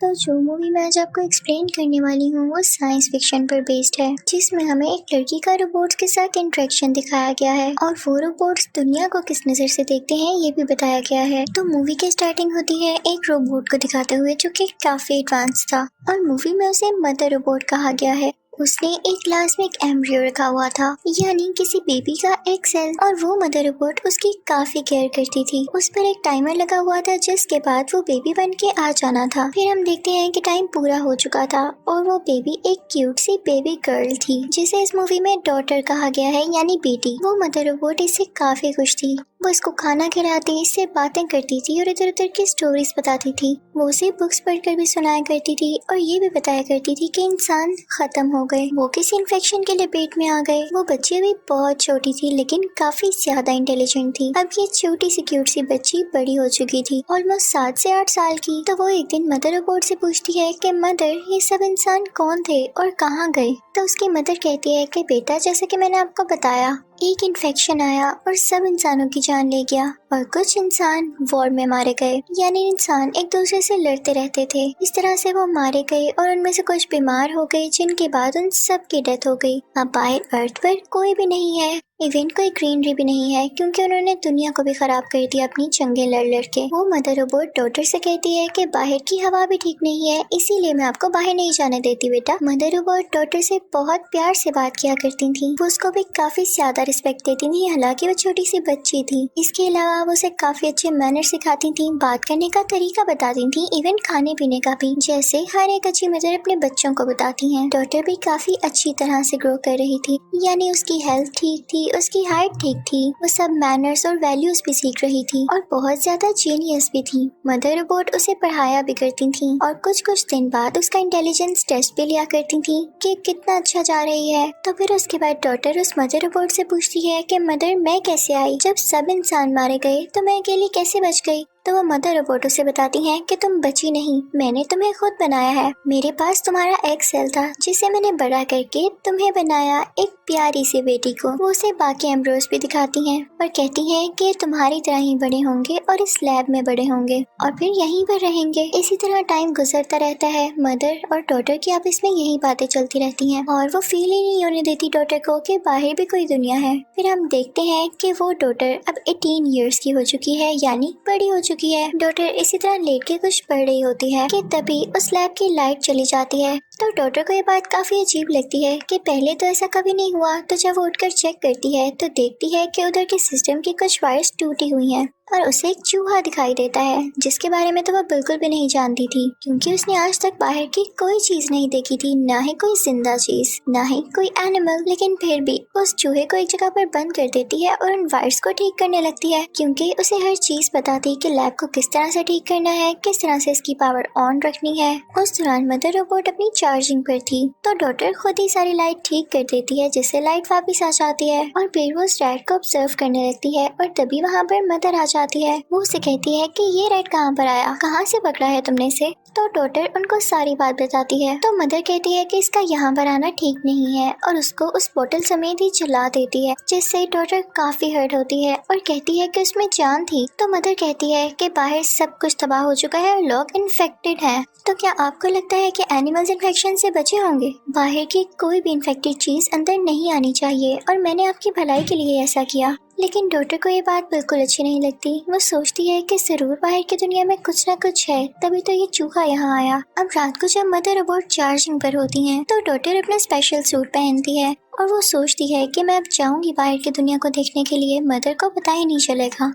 तो जो मूवी मैं आज आपको एक्सप्लेन करने वाली हूँ वो साइंस फिक्शन पर बेस्ड है, जिसमें हमें एक लड़की का रोबोट्स के साथ इंटरेक्शन दिखाया गया है और वो रोबोट्स दुनिया को किस नजर से देखते हैं ये भी बताया गया है। तो मूवी की स्टार्टिंग होती है एक रोबोट को दिखाते हुए जो कि काफी एडवांस था और मूवी में उसे मदर रोबोट कहा गया है। उसने एक ग्लास में एक एम्ब्रियो रखा हुआ था, यानी किसी बेबी का एक सेल, और वो मदर रोबोट उसकी काफी केयर करती थी। उस पर एक टाइमर लगा हुआ था जिसके बाद वो बेबी बन के आ जाना था। फिर हम देखते हैं कि टाइम पूरा हो चुका था और वो बेबी एक क्यूट सी बेबी गर्ल थी जिसे इस मूवी में डॉटर कहा गया है, यानी बेटी। वो मदर रोबोट इससे काफी खुश थी। वो इसको खाना खिलाती, इससे बातें करती थी और इधर उधर की स्टोरीज बताती थी। वो उसे बुक्स पढ़कर भी सुनाया करती थी और ये भी बताया करती थी कि इंसान खत्म हो गए, वो किसी इन्फेक्शन के लिए पेट में आ गए। वो बच्ची भी बहुत छोटी थी लेकिन काफी ज्यादा इंटेलिजेंट थी। अब ये छोटी सी क्यूट सी बच्ची बड़ी हो चुकी थी, ऑलमोस्ट 7 से 8 साल की। तो वो एक दिन मदर रोबोट से पूछती है कि मदर, ये सब इंसान कौन थे और कहाँ गए? तो उसकी मदर कहती है कि बेटा, जैसे कि मैंने आपको बताया, एक इन्फेक्शन आया और सब इंसानों की जान ले गया और कुछ इंसान वॉर में मारे गए, यानी इंसान एक दूसरे से लड़ते रहते थे। इस तरह से वो मारे गए और उनमें से कुछ बीमार हो गए, जिनके बाद उन सब की डेथ हो गई। अब बाहर अर्थ पर कोई भी नहीं है, इवन कोई ग्रीनरी भी नहीं है, क्योंकि उन्होंने दुनिया को भी खराब कर दिया अपनी जंगें लड़ लड़ के। वो मदर रोबोट डॉटर से कहती है कि बाहर की हवा भी ठीक नहीं है, इसीलिए मैं आपको बाहर नहीं जाने देती बेटा। मदर रोबोट डॉटर से बहुत प्यार से बात किया करती थी। वो उसको भी काफी ज्यादा रिस्पेक्ट देती थी, हालांकि वो छोटी सी बच्ची थी। इसके अलावा वो उसे काफी अच्छे मैनर सिखाती थी, बात करने का तरीका बताती थी, इवन खाने पीने का भी, जैसे हर एक अच्छी मदर अपने बच्चों को बताती है। डॉटर भी काफी अच्छी तरह से ग्रो कर रही थी, यानी उसकी हेल्थ ठीक थी, उसकी हाइट ठीक थी, वो सब मैनर्स और वैल्यूज भी सीख रही थी और बहुत ज्यादा जीनियस भी थी। मदर रोबोट उसे पढ़ाया भी करती थी और कुछ कुछ दिन बाद उसका इंटेलिजेंस टेस्ट भी लिया करती थी कि कितना अच्छा जा रही है। तो फिर उसके बाद डॉटर उस मदर रोबोट से पूछती है कि मदर, मैं कैसे आई? जब सब इंसान मारे गए तो मैं अकेली कैसे बच गई? तो वो मदर रोबोट उसे बताती हैं कि तुम बची नहीं, मैंने तुम्हें खुद बनाया है। मेरे पास तुम्हारा एक सेल था जिसे मैंने बड़ा करके तुम्हें बनाया एक प्यारी सी बेटी को। वो उसे बाकी एम्ब्रियोस भी दिखाती हैं और कहती हैं कि तुम्हारी तरह ही बड़े होंगे और इस लैब में बड़े होंगे और फिर यहीं पर रहेंगे। इसी तरह टाइम गुजरता रहता है। मदर और डॉटर की आपस में यही बातें चलती रहती हैं और वो फील ही नहीं होने देती डॉटर को कि बाहर भी कोई दुनिया है। फिर हम देखते हैं कि वो डॉटर अब 18 इयर्स की हो चुकी है, यानी बड़ी हो चुकी है। डॉटर इसी तरह लेट के कुछ पढ़ रही होती है कि तभी उस लैब की लाइट चली जाती है। तो डॉटर को ये बात काफी अजीब लगती है कि पहले तो ऐसा कभी नहीं हुआ। तो जब वो उठकर चेक करती है तो देखती है कि उधर के सिस्टम की कुछ वायर्स टूटी हुई हैं और उसे एक चूहा दिखाई देता है, जिसके बारे में तो वो बिल्कुल भी नहीं जानती थी, क्योंकि उसने आज तक बाहर की कोई चीज नहीं देखी थी, ना ही कोई जिंदा चीज, ना ही कोई एनिमल। लेकिन फिर भी उस चूहे को एक जगह पर बंद कर देती है और उन वायर्स को ठीक करने लगती है, क्योंकि उसे हर चीज पता थी कि लैब को किस तरह से ठीक करना है, किस तरह से इसकी पावर ऑन रखनी है। उस दौरान मदर रोबोट अपनी चार्जिंग पर थी, तो डॉटर खुद ही सारी लाइट ठीक कर देती है, जिससे लाइट वापस आ जाती है और फिर वो उस रैट को ऑब्जर्व करने लगती है और तभी वहाँ पर मदर आ जाती है। वो उसे कहती है कि ये रैट कहाँ पर आया, कहाँ से पकड़ा है तुमने इसे? तो डॉटर उनको सारी बात बताती है। तो मदर कहती है कि इसका यहाँ पर आना ठीक नहीं है और उसको उस बोतल समेत ही जला देती है, जिससे डॉटर काफी हर्ट होती है और कहती है कि उसमें जान थी। तो मदर कहती है कि बाहर सब कुछ तबाह हो चुका है और लोग इन्फेक्टेड हैं। तो क्या आपको लगता है कि एनिमल्स इन्फेक्शन से बचे होंगे? बाहर की कोई भी इन्फेक्टेड चीज अंदर नहीं आनी चाहिए और मैंने आपकी भलाई के लिए ऐसा किया। लेकिन डॉटर को ये बात बिल्कुल अच्छी नहीं लगती। वो सोचती है कि जरूर बाहर की दुनिया में कुछ ना कुछ है, तभी तो ये चूहा यहाँ आया। अब रात को जब मदर रोबोट चार्जिंग पर होती हैं तो डॉटर अपना स्पेशल सूट पहनती है और वो सोचती है कि मैं अब जाऊंगी बाहर की दुनिया को देखने के लिए, मदर को पता ही नहीं चलेगा।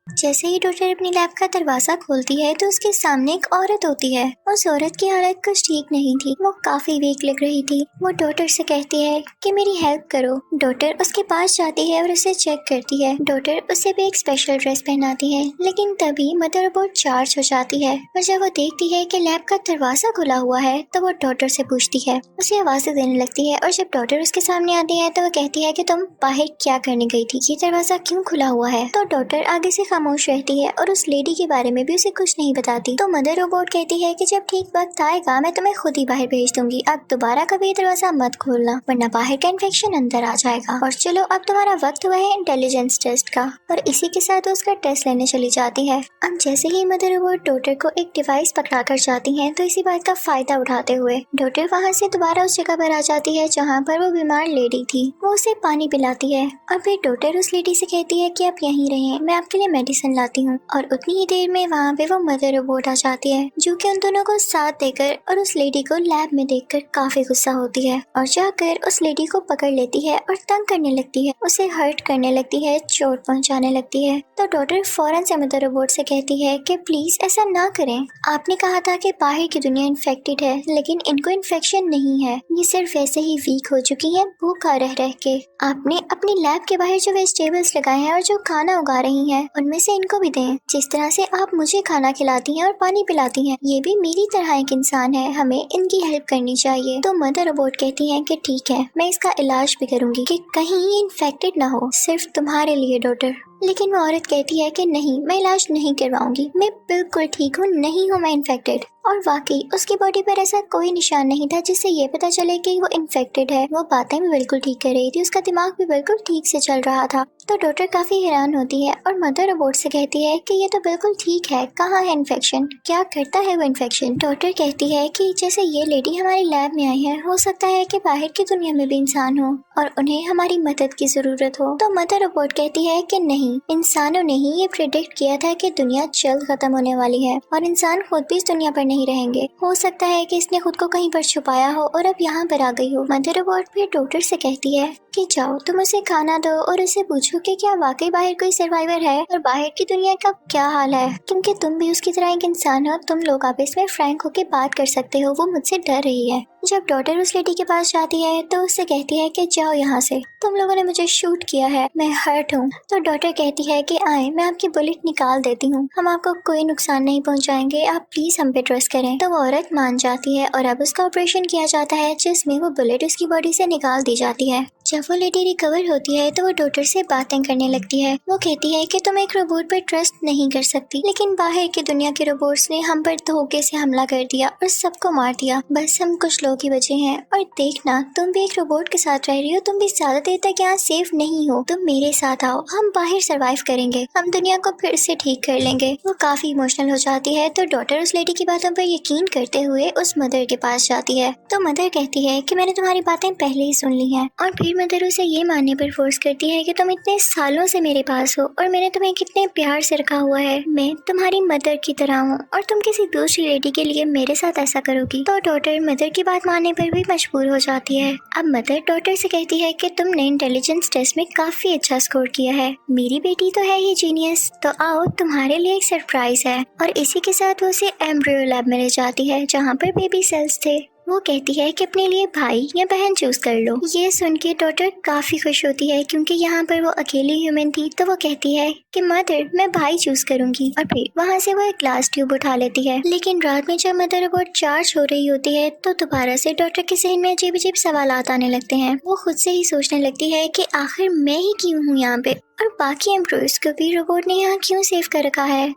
जैसे ही डॉटर अपनी लैब का दरवाजा खोलती है तो उसके सामने एक औरत होती है। उस औरत की हालत कुछ ठीक नहीं थी, वो काफी वीक लग रही थी। वो डॉटर से कहती है कि मेरी हेल्प करो। डॉटर उसके पास जाती है और उसे चेक करती है। डॉटर उसे भी एक स्पेशल ड्रेस पहनाती है, लेकिन तभी मदर रोबोट चार्ज हो जाती है और जब वो देखती है कि लैब का दरवाजा खुला हुआ है तो वो डॉटर से पूछती है, उसे आवाजें देने लगती है और जब डॉटर उसके सामने आती है तो वो कहती है कि तुम बाहर क्या करने गई थी, ये दरवाजा क्यों खुला हुआ है? तो डॉटर आगे से खामोश रहती है और उस लेडी के बारे में भी उसे कुछ नहीं बताती। तो मदर रोबोट कहती है कि जब ठीक वक्त आएगा मैं तुम्हें खुद ही बाहर भेज दूंगी, अब दोबारा कभी दरवाजा मत खोलना वरना बाहर का इन्फेक्शन अंदर आ जाएगा। और चलो अब तुम्हारा वक्त हुआ है इंटेलिजेंस टेस्ट का। और इसी के साथ वो उसका टेस्ट लेने चली जाती है। अब जैसे ही मदर रोबोट डॉटर को एक डिवाइस पकड़ा कर जाती है तो इसी बात का फायदा उठाते हुए डॉटर वहाँ से दोबारा उस जगह पर आ जाती है जहाँ पर वो बीमार लेडी थी। वो उसे पानी पिलाती है और फिर डॉटर उस लेडी से कहती है कि आप यहीं रहें, मैं आपके लिए मेडिसिन लाती हूँ। और उतनी ही देर में वहाँ पे वो मदर रोबोट आ जाती है जो कि उन दोनों को साथ देकर और उस लेडी को लैब में देखकर काफी गुस्सा होती है और जाकर उस लेडी को पकड़ लेती है और तंग करने लगती है, उसे हर्ट करने लगती है, चोट पहुँचाने लगती है। तो डॉटर फौरन से मदर रोबोट से कहती है कि प्लीज ऐसा ना करें, आपने कहा था कि बाहर की दुनिया इन्फेक्टेड है लेकिन इनको इन्फेक्शन नहीं है, ये सिर्फ वैसे ही वीक हो चुकी है भूखा रह रह के। आपने अपनी लैब के बाहर जो वेजिटेबल्स लगाए हैं और जो खाना उगा रही हैं उनमें से इनको भी दें। जिस तरह से आप मुझे खाना खिलाती हैं और पानी पिलाती हैं ये भी मेरी तरह एक इंसान है, हमें इनकी हेल्प करनी चाहिए। तो मदर रोबोट कहती है कि ठीक है, मैं इसका इलाज भी करूंगी कि कहीं ये इन्फेक्टेड ना हो, सिर्फ तुम्हारे लिए डॉटर। लेकिन वो औरत कहती है कि नहीं, मैं इलाज नहीं करवाऊंगी, मैं बिल्कुल ठीक हूँ, नहीं हूँ मैं इन्फेक्टेड। और वाकई उसकी बॉडी पर ऐसा कोई निशान नहीं था जिससे ये पता चले कि वो इन्फेक्टेड है। वो बातें भी बिल्कुल ठीक कर रही थी, उसका दिमाग भी बिल्कुल ठीक से चल रहा था। तो डॉक्टर काफी हैरान होती है और मदर रोबोट से कहती है कि ये तो बिल्कुल ठीक है, कहाँ है इन्फेक्शन, क्या करता है वो इन्फेक्शन। डॉक्टर कहती है कि जैसे ये लेडी हमारी लैब में आई है, हो सकता है कि बाहर की दुनिया में भी इंसान हो और उन्हें हमारी मदद की जरूरत हो। तो मदर रोबोट कहती है कि नहीं, इंसानों ने ही ये प्रिडिक्ट किया था कि दुनिया जल्द खत्म होने वाली है और इंसान खुद भी इस दुनिया पर नहीं रहेंगे। हो सकता है कि इसने खुद को कहीं पर छुपाया हो और अब यहाँ पर आ गई हो। मदर रोबोट फिर डॉक्टर से कहती है कि जाओ तुम उसे खाना दो और उसे पूछो कि क्या वाकई बाहर कोई सर्वाइवर है और बाहर की दुनिया का क्या हाल है, क्योंकि तुम भी उसकी तरह एक इंसान हो, तुम लोग आपस में फ्रैंक होकर बात कर सकते हो। वो मुझसे डर रही है। जब डॉटर उस लेडी के पास जाती है तो उससे कहती है कि जाओ यहाँ से, तुम लोगों ने मुझे शूट किया है, मैं हर्ट हूँ। तो डॉटर कहती है कि आए, मैं आपकी बुलेट निकाल देती हूँ, हम आपको कोई नुकसान नहीं पहुँचाएंगे, आप प्लीज हम पे ट्रस्ट करें। तो वो औरत मान जाती है और अब उसका ऑपरेशन किया जाता है जिसमें वो बुलेट उसकी बॉडी से निकाल दी जाती है। जब वो लेडी रिकवर होती है तो वो डॉक्टर से बातें करने लगती है। वो कहती है कि तुम एक रोबोट पर ट्रस्ट नहीं कर सकती, लेकिन बाहर की दुनिया के रोबोट्स ने हम पर धोखे से हमला कर दिया और सबको मार दिया, बस हम कुछ लोग ही बचे हैं। और देखना, तुम भी एक रोबोट के साथ रह रही हो, तुम भी ज्यादा देर तक यहाँ सेफ नहीं हो, तुम मेरे साथ आओ, हम बाहर सर्वाइव करेंगे, हम दुनिया को फिर से ठीक कर लेंगे। वो काफी इमोशनल हो जाती है तो डॉक्टर उस लेडी की बातों पर यकीन करते हुए उस मदर के पास जाती है। तो मदर कहती है कि मैंने तुम्हारी बातें पहले ही सुन ली हैं। और फिर मदर उसे ये मानने पर फोर्स करती है कि तुम इतने सालों से मेरे पास हो और मैंने तुम्हें कितने प्यार से रखा हुआ है, मैं तुम्हारी मदर की तरह हूँ और तुम किसी दूसरी लेडी के लिए मेरे साथ ऐसा करोगी। तो डॉटर मदर की बात मानने पर भी मजबूर हो जाती है। अब मदर डॉटर से कहती है कि तुमने इंटेलिजेंस टेस्ट में काफी अच्छा स्कोर किया है, मेरी बेटी तो है ही जीनियस, तो आओ तुम्हारे लिए एक सरप्राइज है। और इसी के साथ वो उसे एम्ब्रियो लैब में ले जाती है जहाँ पर बेबी सेल्स थे। वो कहती है कि अपने लिए भाई या बहन चूज कर लो। ये सुन के डॉटर काफी खुश होती है क्योंकि यहाँ पर वो अकेली ह्यूमन थी। तो वो कहती है कि मदर मैं भाई चूज करूंगी। और फिर वहाँ से वो एक ग्लास ट्यूब उठा लेती है। लेकिन रात में जब मदर रोबोट चार्ज हो रही होती है तो दोबारा से डॉटर के जहन में अजीब अजीब सवालात आने लगते हैं। वो खुद से ही सोचने लगती है कि आखिर मैं ही क्यों हूँ यहाँ पे और बाकी एम्प्लॉयज को भी रोबोट ने यहाँ क्यों सेव कर रखा है।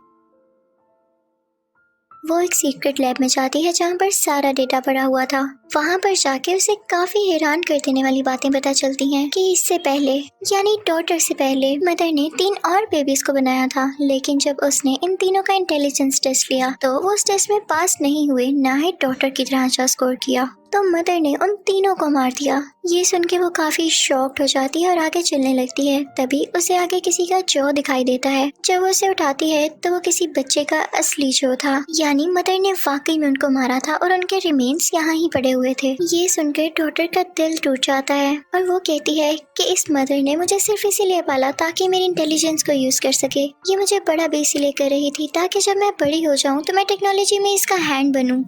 वो एक सीक्रेट लैब में जाती है जहाँ पर सारा डेटा पड़ा हुआ था। वहाँ पर जाके उसे काफी हैरान कर देने वाली बातें पता चलती हैं कि इससे पहले यानी डॉटर से पहले मदर ने 3 और बेबीज को बनाया था, लेकिन जब उसने इन तीनों का इंटेलिजेंस टेस्ट लिया तो वो उस टेस्ट में पास नहीं हुए, ना ही डॉटर की तरह अच्छा स्कोर किया। तो मदर ने उन तीनों को मार दिया। ये सुन के वो काफी शॉक्ड हो जाती है और आगे चलने लगती है। तभी उसे आगे किसी का जौ दिखाई देता है। जब वो उसे उठाती है तो वो किसी बच्चे का असली जौ था, यानी मदर ने वाकई में उनको मारा था और उनके रिमेन्स यहाँ ही पड़े हुए थे। ये सुनकर डॉटर का दिल टूट जाता है और वो कहती है कि इस मदर ने मुझे सिर्फ इसीलिए पाला ताकि मेरी इंटेलिजेंस को यूज कर सके। ये मुझे बड़ा भी इसीलिए कर रही थी ताकि जब मैं बड़ी हो जाऊँ तो मैं टेक्नोलॉजी में इसका हैंड बनूं,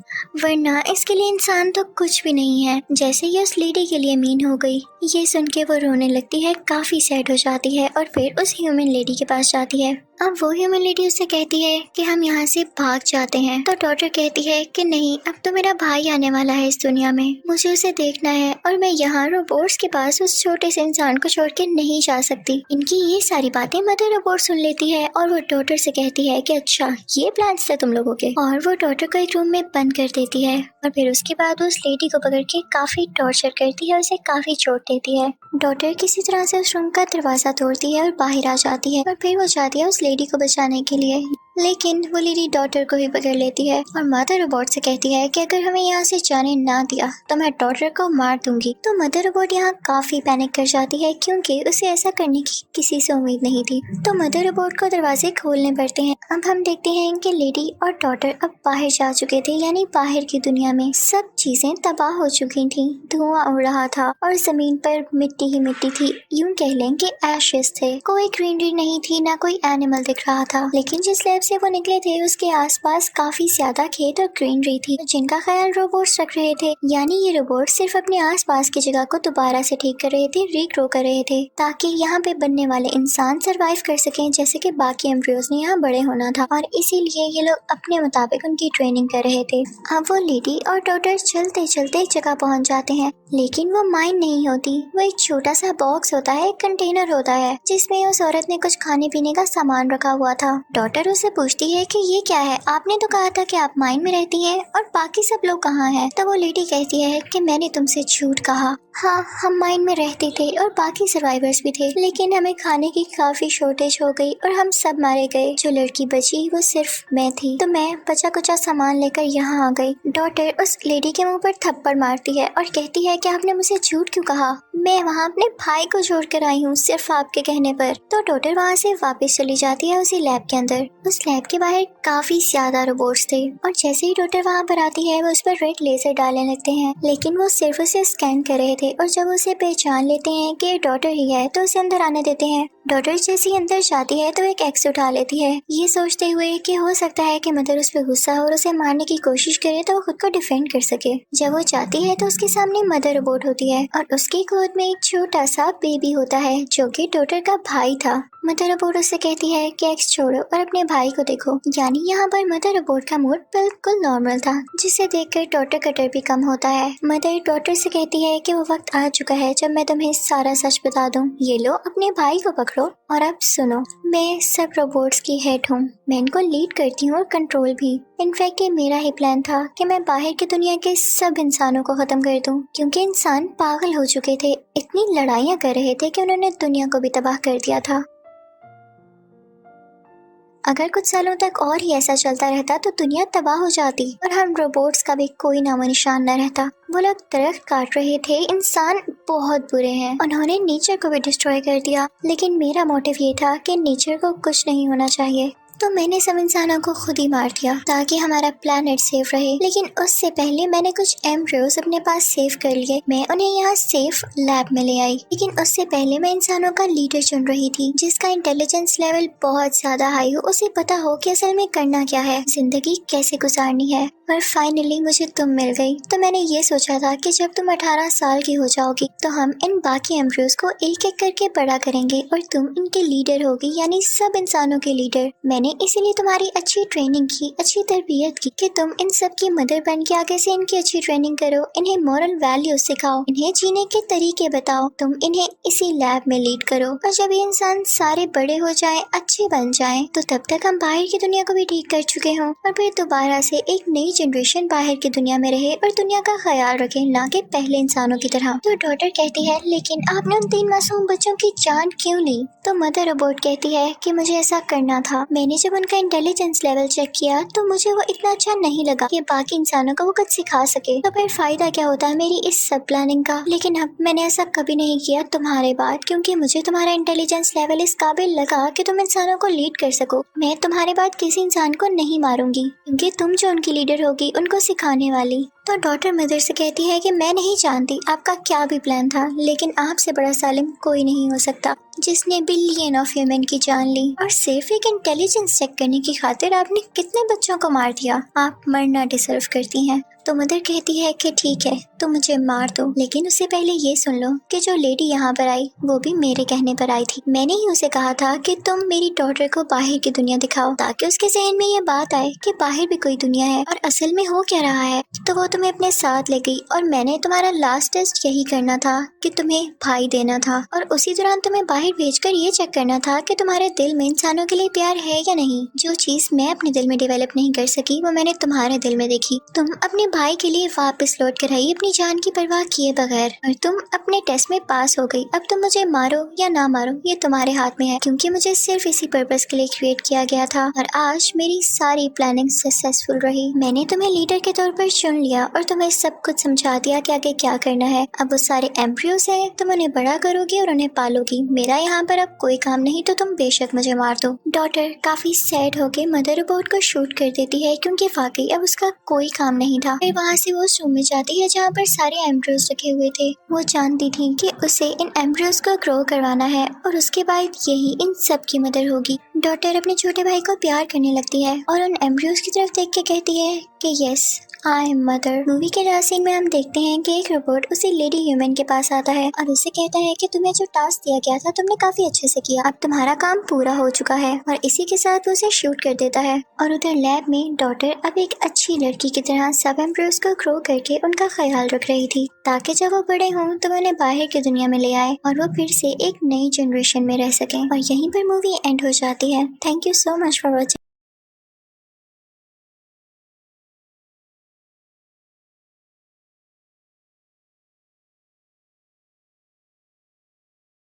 वरना इसके लिए इंसान तो कुछ भी नहीं है। जैसे ये उस लेडी के लिए मीन हो गई। ये सुन के वो रोने लगती है, काफी सैड हो जाती है और फिर उस ह्यूमन लेडी के पास जाती है। अब वो ह्यूमन लेडी उसे कहती है कि हम यहाँ से भाग जाते हैं। तो डॉटर कहती है कि नहीं, अब तो मेरा भाई आने वाला है इस दुनिया में, मुझे उसे देखना है और मैं यहाँ रोबोट्स के पास उस छोटे से इंसान को छोड़ के नहीं जा सकती। इनकी ये सारी बातें मदर रोबोट सुन लेती है और वो डॉटर से कहती है कि अच्छा ये प्लान्स थे तुम लोगों के, और वो डॉटर को एक रूम में बंद कर देती है। और फिर उसके बाद उस लेडी को पकड़ के काफी टॉर्चर करती है, उसे काफी चोट देती है। डॉटर किसी तरह से उस रूम का दरवाजा तोड़ती है और बाहर आ जाती है और फिर वो जाती है उस लेडी को बचाने के लिए, लेकिन वो लेडी डॉटर को ही पकड़ लेती है और मदर रोबोट से कहती है कि अगर हमें यहाँ से जाने ना दिया तो मैं डॉटर को मार दूंगी। तो मदर रोबोट यहाँ काफी पैनिक कर जाती है क्योंकि उसे ऐसा करने की किसी से उम्मीद नहीं थी। तो मदर रोबोट को दरवाजे खोलने पड़ते हैं। अब हम देखते हैं कि लेडी और डॉटर अब बाहर जा चुके थे, यानी बाहर की दुनिया में सब चीजें तबाह हो चुकी थी, धुआं उड़ रहा था और जमीन पर मिट्टी ही मिट्टी थी, यूं कह लें कि एशेस थे। कोई ग्रीनरी नहीं थी, ना कोई एनिमल दिख रहा था। लेकिन जिस लैब से वो निकले थे उसके आसपास काफी ज्यादा खेत और ग्रीनरी थी जिनका ख्याल रोबोट्स रख रहे थे, यानी ये रोबोट सिर्फ अपने आसपास की जगह को दोबारा से ठीक कर रहे थे, रीग्रो कर रहे थे, ताकि यहाँ पे बनने वाले इंसान सरवाइव कर सकें जैसे कि बाकी एम्ब्रियोज ने यहाँ बड़े होना था, और इसीलिए ये लोग अपने मुताबिक उनकी ट्रेनिंग कर रहे थे। अब वो लेडी और डॉटर चलते चलते एक जगह पहुँच जाते हैं, लेकिन वो माइन नहीं होती, वो एक छोटा सा बॉक्स होता है, एक कंटेनर होता है जिसमें उस औरत ने कुछ खाने पीने का सामान रखा हुआ था। डॉटर उसे पूछती है कि ये क्या है, आपने तो कहा था कि आप माइन में रहती हैं और बाकी सब लोग कहाँ हैं? तो वो लेडी कहती है कि मैंने तुमसे झूठ कहा, हाँ हम माइन में रहते थे और बाकी सर्वाइवर्स भी थे, लेकिन हमें खाने की काफी शॉर्टेज हो गई और हम सब मारे गए। जो लड़की बची वो सिर्फ मैं थी, तो मैं बचा कुचा सामान लेकर यहाँ आ गई। डॉटर उस लेडी के मुंह पर थप्पड़ मारती है और कहती है कि आपने मुझे झूठ क्यों कहा, मैं वहाँ अपने भाई को छोड़ कर आई हूँ सिर्फ आपके कहने पर। तो डॉटर वहाँ से वापस चली जाती है उसी लैब के अंदर। उस लैब के बाहर काफी ज्यादा रोबोट्स थे और जैसे ही डॉटर वहाँ पर आती है वो उस पर रेड लेजर डालने लगते हैं, लेकिन वो सिर्फ उसे स्कैन कर रहे थे और जब उसे पहचान लेते हैं कि ये डॉटर ही है तो उसे अंदर आने देते हैं। डॉटर जैसे ही अंदर जाती है तो एक एक्स उठा लेती है, ये सोचते हुए कि हो सकता है कि मदर उस पर गुस्सा हो और उसे मारने की कोशिश करे तो वो खुद को डिफेंड कर सके। जब वो जाती है तो उसके सामने मदर रोबोट होती है और उसकी गोद में एक छोटा सा बेबी होता है जो कि डॉटर का भाई था। मदर रोबोट उससे कहती है कि एक्स छोड़ो और अपने भाई को देखो, यानी यहाँ पर मदर रोबोट का मूड बिल्कुल नॉर्मल था, जिसे देखकर डॉटर का डर भी कम होता है। मदर डॉटर से कहती है कि वो वक्त आ चुका है जब मैं तुम्हें सारा सच बता दूं, ये लो अपने भाई को पकड़ो और अब सुनो, मैं सब रोबोट्स की हेड हूँ, मैं इनको लीड करती हूँ और कंट्रोल भी। इनफैक्ट ये मेरा ही प्लान था कि मैं बाहर की दुनिया के सब इंसानों को खत्म कर दूं, क्योंकि इंसान पागल हो चुके थे, इतनी लड़ाइयाँ कर रहे थे कि उन्होंने दुनिया को भी तबाह कर दिया था। अगर कुछ सालों तक और ही ऐसा चलता रहता तो दुनिया तबाह हो जाती और हम रोबोट्स का भी कोई नामो निशान न रहता। वो लोग दरख्त काट रहे थे, इंसान बहुत बुरे हैं, उन्होंने नेचर को भी डिस्ट्रॉय कर दिया, लेकिन मेरा मोटिव ये था कि नेचर को कुछ नहीं होना चाहिए, तो मैंने सब इंसानों को खुद ही मार दिया ताकि हमारा प्लेनेट सेफ रहे। लेकिन उससे पहले मैंने कुछ एम्ब्रियोज अपने पास सेव कर लिए, मैं उन्हें यहाँ सेफ लैब में ले आई। लेकिन उससे पहले मैं इंसानों का लीडर चुन रही थी जिसका इंटेलिजेंस लेवल बहुत ज्यादा हाई हो, उसे पता हो कि असल में करना क्या है, जिंदगी कैसे गुजारनी है। पर फाइनली मुझे तुम मिल गई। तो मैंने ये सोचा था कि जब तुम 18 साल की हो जाओगी तो हम इन बाकी एम्ब्रियोज को एक एक करके बड़ा करेंगे और तुम इनके लीडर होगी, यानी सब इंसानों के लीडर। मैंने इसीलिए तुम्हारी अच्छी ट्रेनिंग की, अच्छी तरबियत की कि तुम इन सब की मदर बन के आगे से इनकी अच्छी ट्रेनिंग करो, इन्हें मॉरल वैल्यूज सिखाओ, इन्हें जीने के तरीके बताओ, तुम इन्हें इसी लैब में लीड करो। और जब ये इंसान सारे बड़े हो जाएं, अच्छे बन जाएं, तो तब तक हम बाहर की दुनिया को भी ठीक कर चुके हों और फिर दोबारा से एक नई जनरेशन बाहर की दुनिया में रहे और दुनिया का ख्याल रखे, ना कि पहले इंसानों की तरह। तो डॉटर कहती है लेकिन आपने उन 3 मासूम बच्चों की जान क्यों ली? तो मदर रोबोट कहती है कि मुझे ऐसा करना था। मैंने जब उनका इंटेलिजेंस लेवल चेक किया तो मुझे वो इतना अच्छा नहीं लगा कि बाकी इंसानों को वो कुछ सिखा सके, तो फिर फायदा क्या होता है मेरी इस सब प्लानिंग का। लेकिन अब मैंने ऐसा कभी नहीं किया तुम्हारे बाद, क्योंकि मुझे तुम्हारा इंटेलिजेंस लेवल इस काबिल लगा कि तुम इंसानों को लीड कर सको। मैं तुम्हारे बाद किसी इंसान को नहीं मारूंगी, क्योंकि तुम जो उनकी लीडर होगी उनको सिखाने वाली। तो डॉटर मदर से कहती है कि मैं नहीं जानती आपका क्या भी प्लान था, लेकिन आपसे बड़ा सालिम कोई नहीं हो सकता जिसने बिलियन ऑफ ह्यूमन की जान ली, और सिर्फ एक इंटेलिजेंस चेक करने की खातिर आपने कितने बच्चों को मार दिया। आप मरना डिजर्व करती हैं। तो मदर कहती है कि ठीक है तुम मुझे मार दो, लेकिन उससे पहले ये सुन लो कि जो लेडी यहाँ पर आई वो भी मेरे कहने पर आई थी। मैंने ही उसे कहा था कि तुम मेरी डॉटर को बाहर की दुनिया दिखाओ ताकि उसके जहन में ये बात आए कि बाहर भी कोई दुनिया है और असल में हो क्या रहा है। तो वो तुम्हें अपने साथ ले गई और मैंने तुम्हारा लास्ट टेस्ट यही करना था कि तुम्हें भाई देना था, और उसी दौरान तुम्हें बाहर भेजकर ये चेक करना था कि तुम्हारे दिल में इंसानों के लिए प्यार है या नहीं। जो चीज मैं अपने दिल में डेवलप नहीं कर सकी वो मैंने तुम्हारे दिल में देखी। तुम अपने भाई के लिए वापस लौट कर आई अपनी जान की परवाह किए बगैर, और तुम अपने टेस्ट में पास हो गई। अब तुम मुझे मारो या ना मारो ये तुम्हारे हाथ में है, क्योंकि मुझे सिर्फ इसी पर्पस के लिए क्रिएट किया गया था और आज मेरी सारी प्लानिंग सक्सेसफुल रही। मैंने तुम्हें लीडर के तौर पर चुन लिया और तुम्हें सब कुछ समझा दिया कि आगे क्या करना है। अब वो सारे एम्ब्रियोज हैं, तुम उन्हें बड़ा करोगी और उन्हें पालोगी। मेरा यहाँ पर अब कोई काम नहीं, तो तुम बेशक मुझे मार दो। डॉटर काफी सैड होके मदर रोबोट को शूट कर देती है, क्योंकि वाकई अब उसका कोई काम नहीं था। फिर वहाँ से वो उस रूम में जाती है जहाँ पर सारे एम्ब्रियोज रखे हुए थे। वो जानती थी कि उसे इन एम्ब्रियोज को ग्रो करवाना है और उसके बाद यही इन सब की मदर होगी। डॉटर अपने छोटे भाई को प्यार करने लगती है और उन एम्ब्रियोज की तरफ देख के कहती है कि yes I am mother. Movie के लास्ट सीन में हम देखते हैं कि एक रोबोट उसी लेडी ह्यूमन के पास आता है और उसे कहता है कि तुम्हें जो टास्क दिया गया था तुमने काफी अच्छे से किया, अब तुम्हारा काम पूरा हो चुका है, और इसी के साथ वो उसे शूट कर देता है। और उधर लैब में डॉटर अब एक अच्छी लड़की की तरह सब एम्ब्रियोज को ग्रो करके उनका ख्याल रख रही थी, ताकि जब वो बड़े हों तो वो उन्हें बाहर की दुनिया में ले आए और वो फिर से एक नई जनरेशन में रह सकें। और यहीं पर मूवी एंड हो जाती है। Thank you so much for watching.